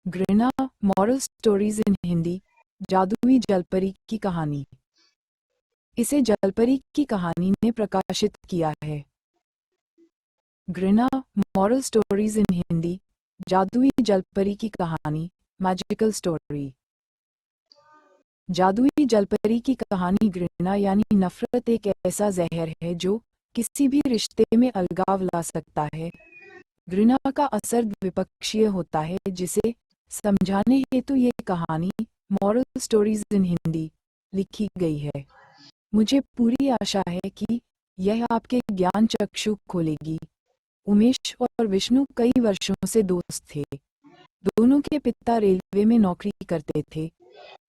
घृणा moral stories in Hindi. जादुई जलपरी की कहानी। इसे जलपरी की कहानी ने प्रकाशित किया है। घृणा मॉरल स्टोरीज इन हिंदी। जादुई जलपरी की कहानी। Magical story. जादुई जलपरी की कहानी। घृणा यानी नफरत एक ऐसा जहर है जो किसी भी रिश्ते में अलगाव ला सकता है। घृणा का असर द्विपक्षीय होता है, जिसे समझाने हेतु ये कहानी मॉरल स्टोरीज इन हिंदी लिखी गई है। मुझे पूरी आशा है कि यह आपके ज्ञान चक्षु खोलेगी। उमेश और विष्णु कई वर्षों से दोस्त थे। दोनों के पिता रेलवे में नौकरी करते थे।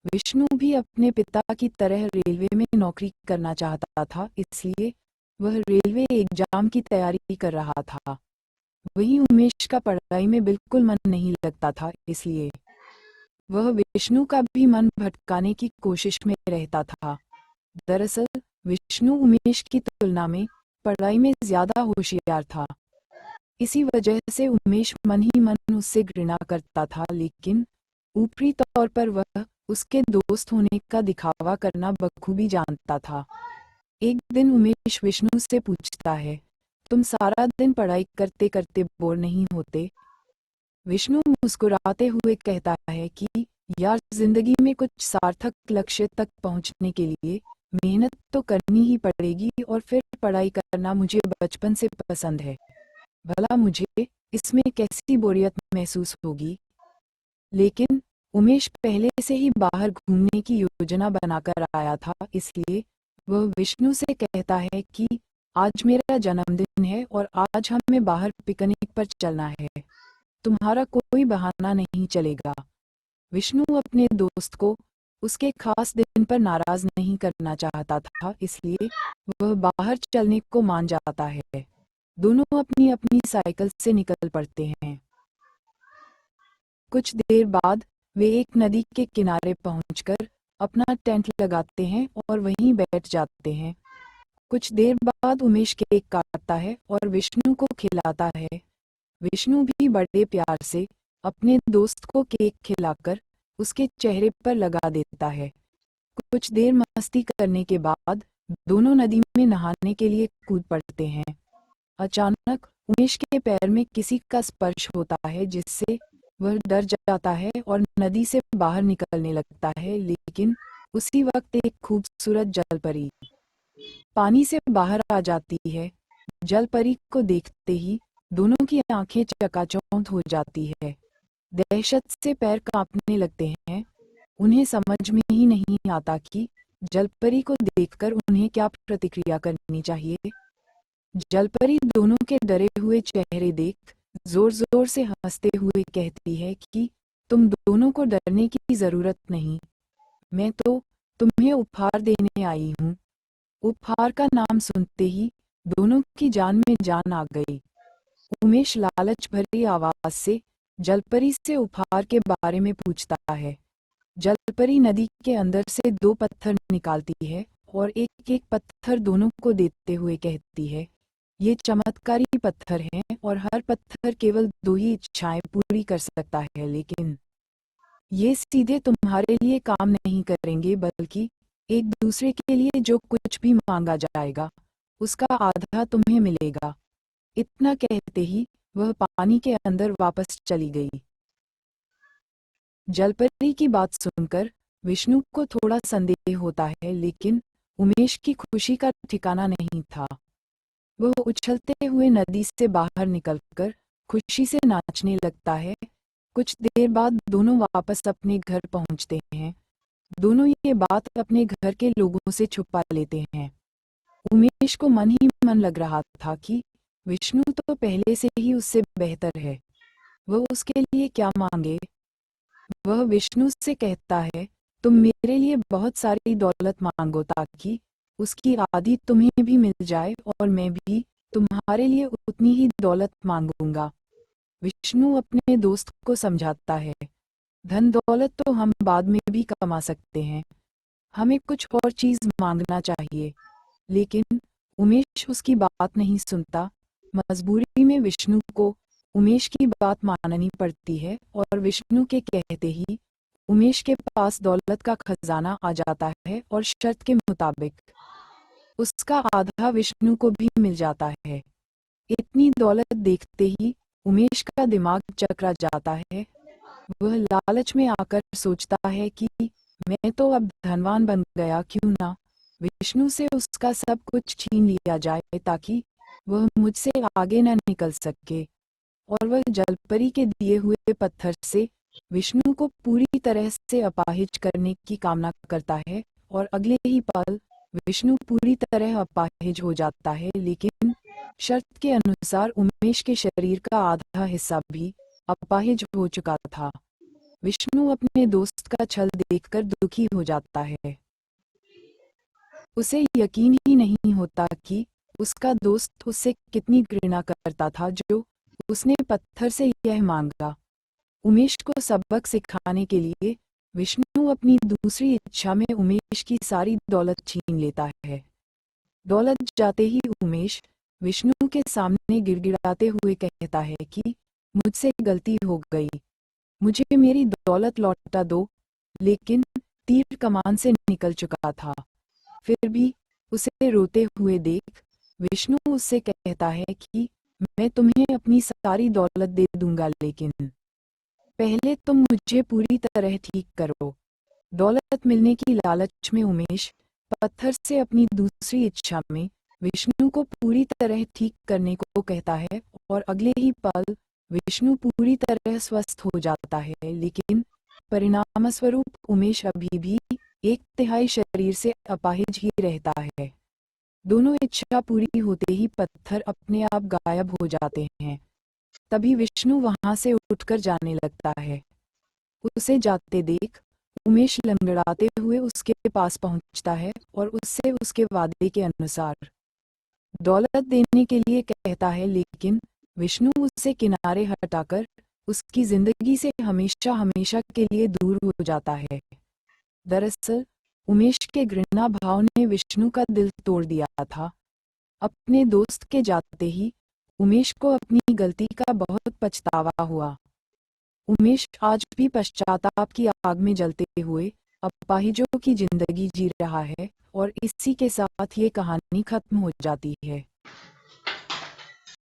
विष्णु भी अपने पिता की तरह रेलवे में नौकरी करना चाहता था, इसलिए वह रेलवे एग्जाम की तैयारी कर रहा था। वहीं उमेश का पढ़ाई में बिल्कुल मन नहीं लगता था, इसलिए वह विष्णु का भी मन भटकाने की कोशिश में रहता था। दरअसल विष्णु उमेश की तुलना में पढ़ाई में ज्यादा होशियार था। इसी वजह से उमेश मन ही मन उससे घृणा करता था, लेकिन ऊपरी तौर पर वह उसके दोस्त होने का दिखावा करना बखूबी जानता था। एक दिन उमेश विष्णु से पूछता है, तुम सारा दिन पढ़ाई करते करते बोर नहीं होते? विष्णु मुस्कुराते हुए कहता है कि यार, जिंदगी में कुछ सार्थक लक्ष्य तक पहुंचने के लिए मेहनत तो करनी ही पड़ेगी, और फिर पढ़ाई करना मुझे बचपन से पसंद है। भला मुझे इसमें कैसी बोरियत महसूस होगी? लेकिन उमेश पहले से ही बाहर घूमने की योजना बनाकर आया था, इसलिए वह विष्णु से कहता है कि आज मेरा जन्मदिन है और आज हमें बाहर पिकनिक पर चलना है। तुम्हारा कोई बहाना नहीं चलेगा। विष्णु अपने दोस्त को उसके खास दिन पर नाराज नहीं करना चाहता था, इसलिए वह बाहर चलने को मान जाता है। दोनों अपनी अपनी साइकिल से निकल पड़ते हैं। कुछ देर बाद वे एक नदी के किनारे पहुंचकर अपना टेंट लगाते हैं और वहीं बैठ जाते हैं। कुछ देर बाद उमेश केक काटता है और विष्णु को खिलाता है। विष्णु भी बड़े प्यार से अपने दोस्त को केक खिलाकर उसके चेहरे पर लगा देता है। कुछ देर मस्ती करने के बाद दोनों नदी में नहाने के लिए कूद पड़ते हैं। अचानक उमेश के पैर में किसी का स्पर्श होता है, जिससे वह डर जाता है और नदी से बाहर निकलने लगता है, लेकिन उसी वक्त एक खूबसूरत जलपरी पानी से बाहर आ जाती है। जलपरी को देखते ही दोनों की आंखें चकाचौंध हो जाती है। दहशत से पैर कांपने लगते हैं। उन्हें समझ में ही नहीं आता कि जलपरी को देखकर उन्हें क्या प्रतिक्रिया करनी चाहिए। जलपरी दोनों के डरे हुए चेहरे देख जोर जोर से हंसते हुए कहती है कि तुम दोनों को डरने की जरूरत नहीं, मैं तो तुम्हें उपहार देने आई हूँ। उपहार का नाम सुनते ही दोनों की जान में जान आ गई। उमेश लालच भरी आवाज से जलपरी से उपहार के बारे में पूछता है। जलपरी नदी के अंदर से दो पत्थर निकालती है और एक एक पत्थर दोनों को देते हुए कहती है, ये चमत्कारी पत्थर हैं और हर पत्थर केवल दो ही इच्छाएं पूरी कर सकता है, लेकिन ये सीधे तुम्हारे लिए काम नहीं करेंगे, बल्कि एक दूसरे के लिए जो कुछ भी मांगा जाएगा उसका आधा तुम्हें मिलेगा। इतना कहते ही वह पानी के अंदर वापस चली गई। जलपरी की बात सुनकर विष्णु को थोड़ा संदेह होता है, लेकिन उमेश की खुशी का ठिकाना नहीं था। वह उछलते हुए नदी से बाहर निकलकर खुशी से नाचने लगता है। कुछ देर बाद दोनों वापस अपने घर पहुंचते हैं। दोनों ये बात अपने घर के लोगों से छुपा लेते हैं। उमेश को मन ही मन लग रहा था कि विष्णु तो पहले से ही उससे बेहतर है, वह उसके लिए क्या मांगे। वह विष्णु से कहता है, तुम मेरे लिए बहुत सारी दौलत मांगो ताकि उसकी आधी तुम्हें भी मिल जाए और मैं भी तुम्हारे लिए उतनी ही दौलत मांगूंगा। विष्णु अपने दोस्त को समझाता है, धन दौलत तो हम बाद में भी कमा सकते हैं, हमें कुछ और चीज मांगना चाहिए। लेकिन उमेश उसकी बात नहीं सुनता। मजबूरी में विष्णु को उमेश की बात माननी पड़ती है और विष्णु के कहते ही उमेश के पास दौलत का खजाना आ जाता है और शर्त के मुताबिक उसका आधा विष्णु को भी मिल जाता है। इतनी दौलत देखते ही उमेश का दिमाग चकरा जाता है। वह लालच में आकर सोचता है कि मैं तो अब धनवान बन गया, क्यों ना विष्णु से उसका सब कुछ छीन लिया जाए ताकि वह मुझसे आगे न निकल सके। और वह जलपरी के दिए हुए पत्थर से विष्णु को पूरी तरह से अपाहिज करने की कामना करता है और अगले ही पल विष्णु पूरी तरह अपाहिज हो जाता है। लेकिन शर्त के अनुसार उमेश के शरीर का आधा हिस्सा भी अपाहिज हो चुका था। विष्णु अपने दोस्त का छल देखकर दुखी हो जाता है। उसे यकीन ही नहीं होता कि उसका दोस्त उससे कितनी घृणा करता था जो उसने पत्थर से यह मांगा। उमेश को सबक सिखाने के लिए विष्णु अपनी दूसरी इच्छा में उमेश की सारी दौलत छीन लेता है। दौलत जाते ही उमेश विष्णु के सामने गिड़गिड़ाते हुए कहता है कि मुझसे गलती हो गई, मुझे मेरी दौलत लौटा दो। लेकिन तीर कमान से निकल चुका था। फिर भी उसे रोते हुए देख विष्णु उससे कहता है कि मैं तुम्हें अपनी सारी दौलत दे दूंगा, लेकिन पहले तुम मुझे पूरी तरह ठीक करो। दौलत मिलने की लालच में उमेश पत्थर से अपनी दूसरी इच्छा में विष्णु को पूरी तरह ठीक करने को कहता है और अगले ही पल विष्णु पूरी तरह स्वस्थ हो जाता है। लेकिन परिणामस्वरूप उमेश अभी भी 1/3 शरीर से अपाहिज ही रहता है। दोनों इच्छा पूरी होते ही पत्थर अपने आप गायब हो जाते हैं। तभी विष्णु वहां से उठकर जाने लगता है। उसे जाते देख उमेश लंगड़ाते हुए उसके पास पहुंचता है और उससे उसके वादे के अनुसार दौलत देने के लिए कहता है। लेकिन विष्णु उसे किनारे हटाकर उसकी जिंदगी से हमेशा हमेशा के लिए दूर हो जाता है। दरअसल उमेश के घृणा भाव ने विष्णु का दिल तोड़ दिया था। अपने दोस्त के जाते ही उमेश को अपनी गलती का बहुत पछतावा हुआ। उमेश आज भी पश्चाताप की आग में जलते हुए अपाहिजों की जिंदगी जी रहा है और इसी के साथ ये कहानी खत्म हो जाती है।